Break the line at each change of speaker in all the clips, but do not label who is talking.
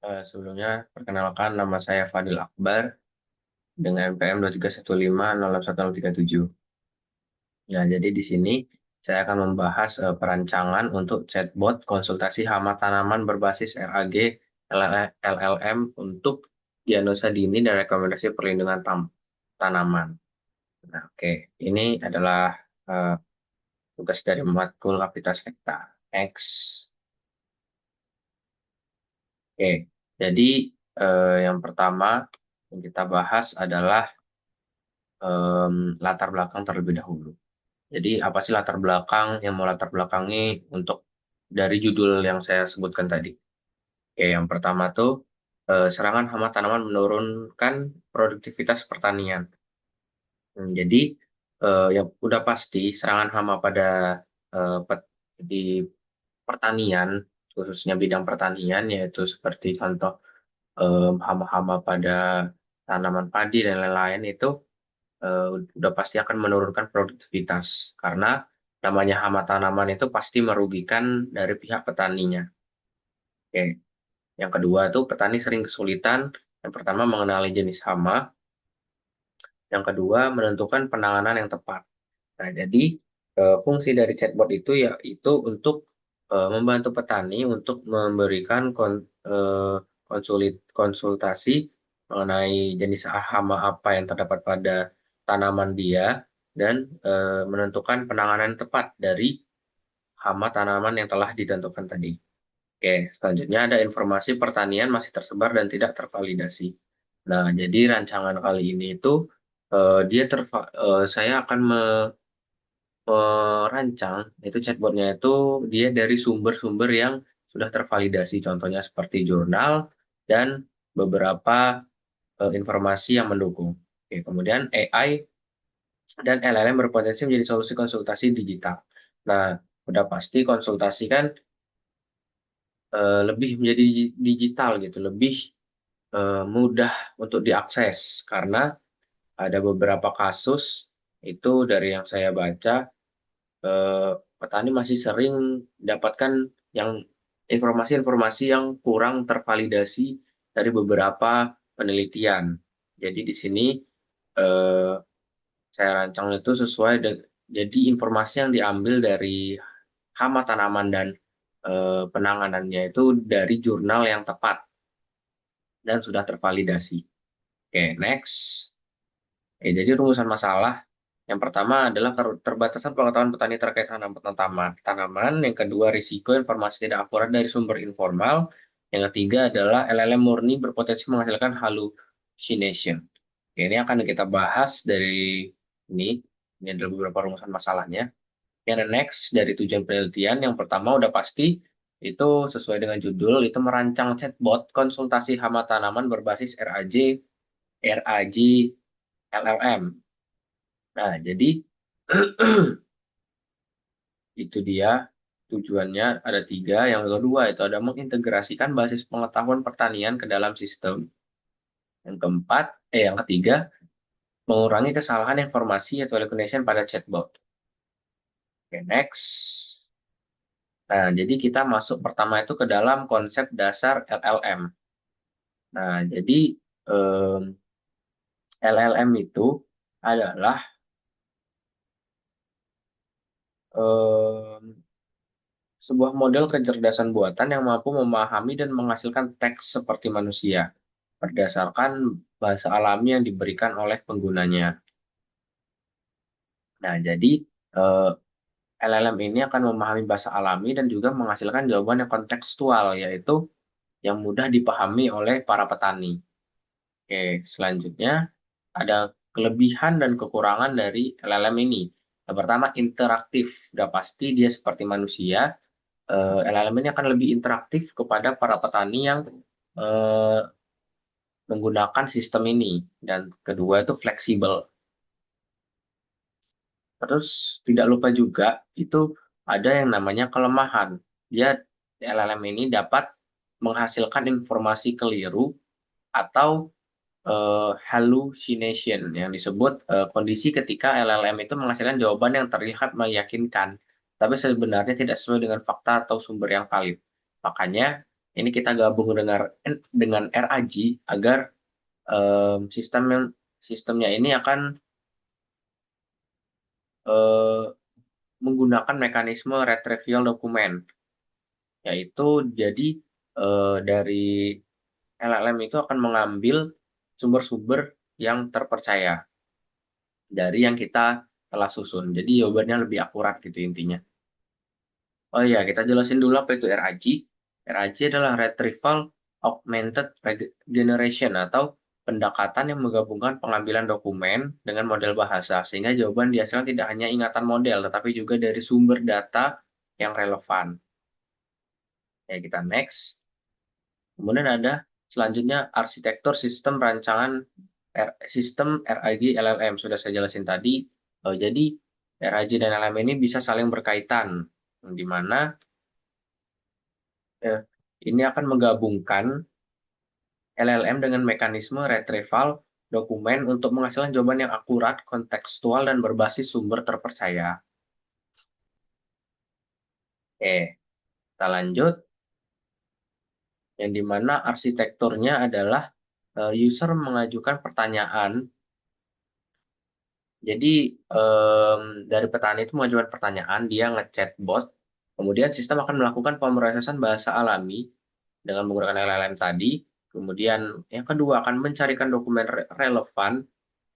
Sebelumnya, perkenalkan nama saya Fadil Akbar dengan NPM 2315061037. Nah, jadi di sini saya akan membahas perancangan untuk chatbot konsultasi hama tanaman berbasis RAG LLM untuk diagnosa dini dan rekomendasi perlindungan tanaman. Nah, oke, ini adalah eh, tugas dari matkul aktivitas kita. X. Oke, jadi yang pertama yang kita bahas adalah latar belakang terlebih dahulu. Jadi apa sih latar belakang yang mau latar belakangi untuk dari judul yang saya sebutkan tadi? Oke, yang pertama tuh serangan hama tanaman menurunkan produktivitas pertanian. Jadi yang udah pasti serangan hama pada di pertanian, khususnya bidang pertanian, yaitu seperti contoh hama-hama pada tanaman padi dan lain-lain itu eh, udah pasti akan menurunkan produktivitas karena namanya hama tanaman itu pasti merugikan dari pihak petaninya. Oke. Yang kedua tuh petani sering kesulitan yang pertama mengenali jenis hama, yang kedua menentukan penanganan yang tepat. Nah, jadi fungsi dari chatbot itu yaitu untuk membantu petani untuk memberikan konsultasi mengenai jenis hama apa yang terdapat pada tanaman dia dan menentukan penanganan tepat dari hama tanaman yang telah ditentukan tadi. Oke, selanjutnya ada informasi pertanian masih tersebar dan tidak tervalidasi. Nah, jadi rancangan kali ini itu saya akan merancang itu chatbotnya itu dia dari sumber-sumber yang sudah tervalidasi, contohnya seperti jurnal dan beberapa informasi yang mendukung. Oke, kemudian AI dan LLM berpotensi menjadi solusi konsultasi digital. Nah, udah pasti konsultasi kan lebih menjadi digital gitu, lebih mudah untuk diakses karena ada beberapa kasus itu dari yang saya baca petani masih sering mendapatkan yang informasi-informasi yang kurang tervalidasi dari beberapa penelitian. Jadi di sini eh, saya rancang itu sesuai dengan jadi informasi yang diambil dari hama tanaman dan penanganannya itu dari jurnal yang tepat dan sudah tervalidasi. Oke, next. Jadi rumusan masalah yang pertama adalah keterbatasan pengetahuan petani terkait tanaman. Yang kedua, risiko informasi tidak akurat dari sumber informal. Yang ketiga adalah LLM murni berpotensi menghasilkan hallucination. Oke, ini akan kita bahas dari ini. Ini adalah beberapa rumusan masalahnya. Yang next dari tujuan penelitian, yang pertama udah pasti itu sesuai dengan judul, itu merancang chatbot konsultasi hama tanaman berbasis RAG, LLM. Nah, jadi itu dia tujuannya ada tiga. Yang kedua itu ada mengintegrasikan basis pengetahuan pertanian ke dalam sistem. Yang ketiga, mengurangi kesalahan informasi atau hallucination pada chatbot. Oke, next. Nah, jadi kita masuk pertama itu ke dalam konsep dasar LLM. Nah, jadi LLM itu adalah em, sebuah model kecerdasan buatan yang mampu memahami dan menghasilkan teks seperti manusia berdasarkan bahasa alami yang diberikan oleh penggunanya. Nah, jadi eh, LLM ini akan memahami bahasa alami dan juga menghasilkan jawaban yang kontekstual, yaitu yang mudah dipahami oleh para petani. Oke, selanjutnya ada kelebihan dan kekurangan dari LLM ini. Yang pertama, interaktif. Sudah pasti dia seperti manusia. LLM ini akan lebih interaktif kepada para petani yang eh, menggunakan sistem ini. Dan kedua itu fleksibel. Terus tidak lupa juga itu ada yang namanya kelemahan. Dia LLM ini dapat menghasilkan informasi keliru atau hallucination yang disebut kondisi ketika LLM itu menghasilkan jawaban yang terlihat meyakinkan, tapi sebenarnya tidak sesuai dengan fakta atau sumber yang valid. Makanya Ini kita gabung dengan RAG agar sistemnya ini akan eh, menggunakan mekanisme retrieval dokumen, yaitu jadi dari LLM itu akan mengambil sumber-sumber yang terpercaya dari yang kita telah susun. Jadi jawabannya lebih akurat gitu intinya. Oh iya, kita jelasin dulu apa itu RAG. RAG adalah Retrieval Augmented Generation atau pendekatan yang menggabungkan pengambilan dokumen dengan model bahasa, sehingga jawaban dihasilkan tidak hanya ingatan model, tetapi juga dari sumber data yang relevan. Ya, kita next. Kemudian ada selanjutnya arsitektur sistem rancangan sistem RAG LLM. Sudah saya jelasin tadi. Jadi RAG dan LLM ini bisa saling berkaitan, di mana eh, ini akan menggabungkan LLM dengan mekanisme retrieval dokumen untuk menghasilkan jawaban yang akurat, kontekstual, dan berbasis sumber terpercaya. Oke, kita lanjut. Yang dimana arsitekturnya adalah user mengajukan pertanyaan. Jadi dari petani itu mengajukan pertanyaan, dia ngechat bot, kemudian sistem akan melakukan pemrosesan bahasa alami dengan menggunakan LLM tadi. Kemudian yang kedua akan mencarikan dokumen relevan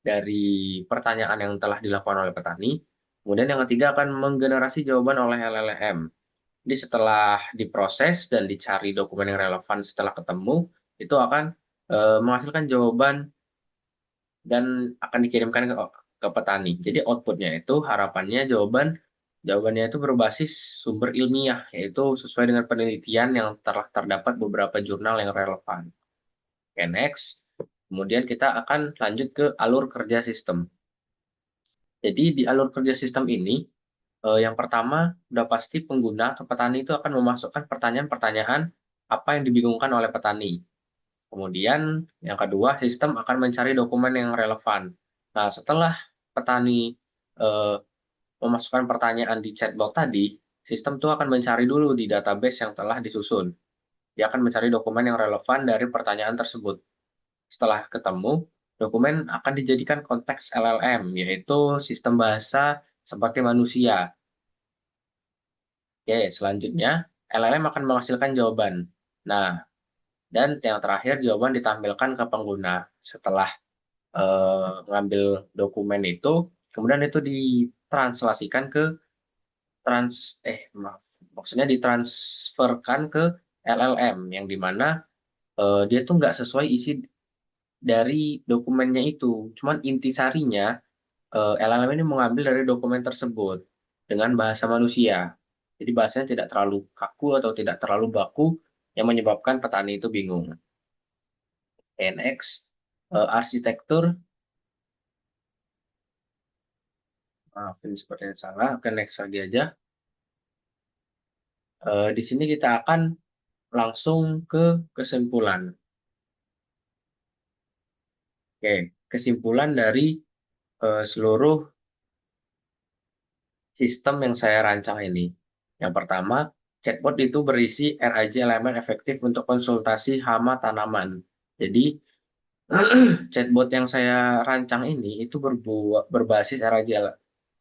dari pertanyaan yang telah dilakukan oleh petani. Kemudian yang ketiga akan menggenerasi jawaban oleh LLM. Jadi setelah diproses dan dicari dokumen yang relevan setelah ketemu, itu akan menghasilkan jawaban dan akan dikirimkan ke petani. Jadi outputnya itu harapannya jawabannya itu berbasis sumber ilmiah, yaitu sesuai dengan penelitian yang telah terdapat beberapa jurnal yang relevan. Oke, next. Kemudian kita akan lanjut ke alur kerja sistem. Jadi di alur kerja sistem ini, yang pertama udah pasti pengguna atau petani itu akan memasukkan pertanyaan-pertanyaan apa yang dibingungkan oleh petani. Kemudian yang kedua, sistem akan mencari dokumen yang relevan. Nah, setelah petani eh, memasukkan pertanyaan di chatbot tadi, sistem itu akan mencari dulu di database yang telah disusun. Dia akan mencari dokumen yang relevan dari pertanyaan tersebut. Setelah ketemu, dokumen akan dijadikan konteks LLM, yaitu sistem bahasa seperti manusia. Oke, selanjutnya LLM akan menghasilkan jawaban. Nah, dan yang terakhir jawaban ditampilkan ke pengguna. Setelah mengambil dokumen itu, kemudian itu ditranslasikan ke maaf, maksudnya ditransferkan ke LLM yang dimana dia tuh nggak sesuai isi dari dokumennya itu. Cuman intisarinya LLM ini mengambil dari dokumen tersebut dengan bahasa manusia. Jadi bahasanya tidak terlalu kaku atau tidak terlalu baku yang menyebabkan petani itu bingung. NX arsitektur, maaf ini sepertinya salah. Oke, next lagi aja. Di sini kita akan langsung ke kesimpulan. Oke, kesimpulan dari seluruh sistem yang saya rancang ini. Yang pertama, chatbot itu berisi RAG elemen efektif untuk konsultasi hama tanaman. Jadi, chatbot yang saya rancang ini itu berbasis RAG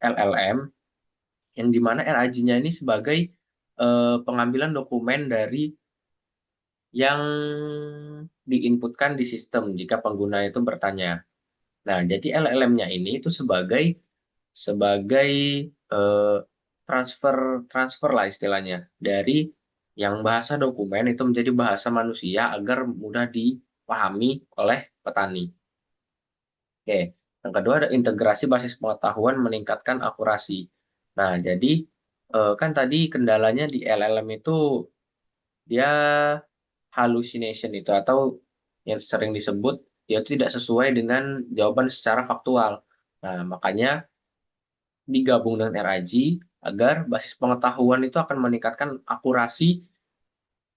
LLM, yang dimana RAG-nya ini sebagai pengambilan dokumen dari yang diinputkan di sistem jika pengguna itu bertanya. Nah, jadi LLM-nya ini itu sebagai eh, transfer transfer lah istilahnya dari yang bahasa dokumen itu menjadi bahasa manusia agar mudah dipahami oleh petani. Oke, yang kedua ada integrasi basis pengetahuan meningkatkan akurasi. Nah, jadi kan tadi kendalanya di LLM itu dia hallucination itu atau yang sering disebut dia tidak sesuai dengan jawaban secara faktual. Nah, makanya digabung dengan RAG agar basis pengetahuan itu akan meningkatkan akurasi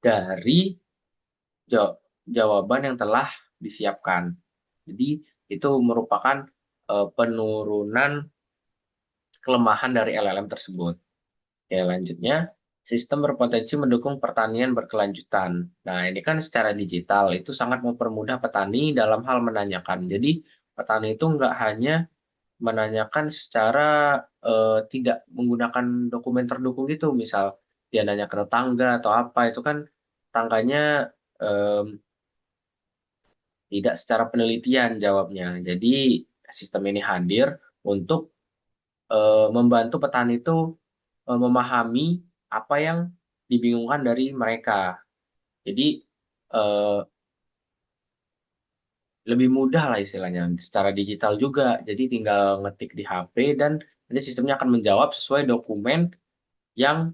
dari jawaban yang telah disiapkan. Jadi itu merupakan penurunan kelemahan dari LLM tersebut. Oke, lanjutnya Sistem berpotensi mendukung pertanian berkelanjutan. Nah, ini kan secara digital itu sangat mempermudah petani dalam hal menanyakan. Jadi, petani itu nggak hanya menanyakan secara tidak menggunakan dokumen terdukung gitu. Misal dia nanya ke tetangga atau apa, itu kan tangganya em, tidak secara penelitian jawabnya. Jadi, sistem ini hadir untuk membantu petani itu memahami apa yang dibingungkan dari mereka. Jadi eh, lebih mudah lah istilahnya secara digital juga. Jadi tinggal ngetik di HP dan nanti sistemnya akan menjawab sesuai dokumen yang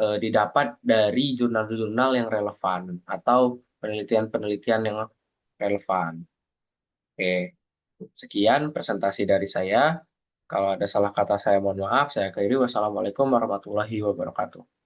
didapat dari jurnal-jurnal yang relevan atau penelitian-penelitian yang relevan. Oke, sekian presentasi dari saya. Kalau ada salah kata saya mohon maaf. Saya akhiri. Wassalamualaikum warahmatullahi wabarakatuh.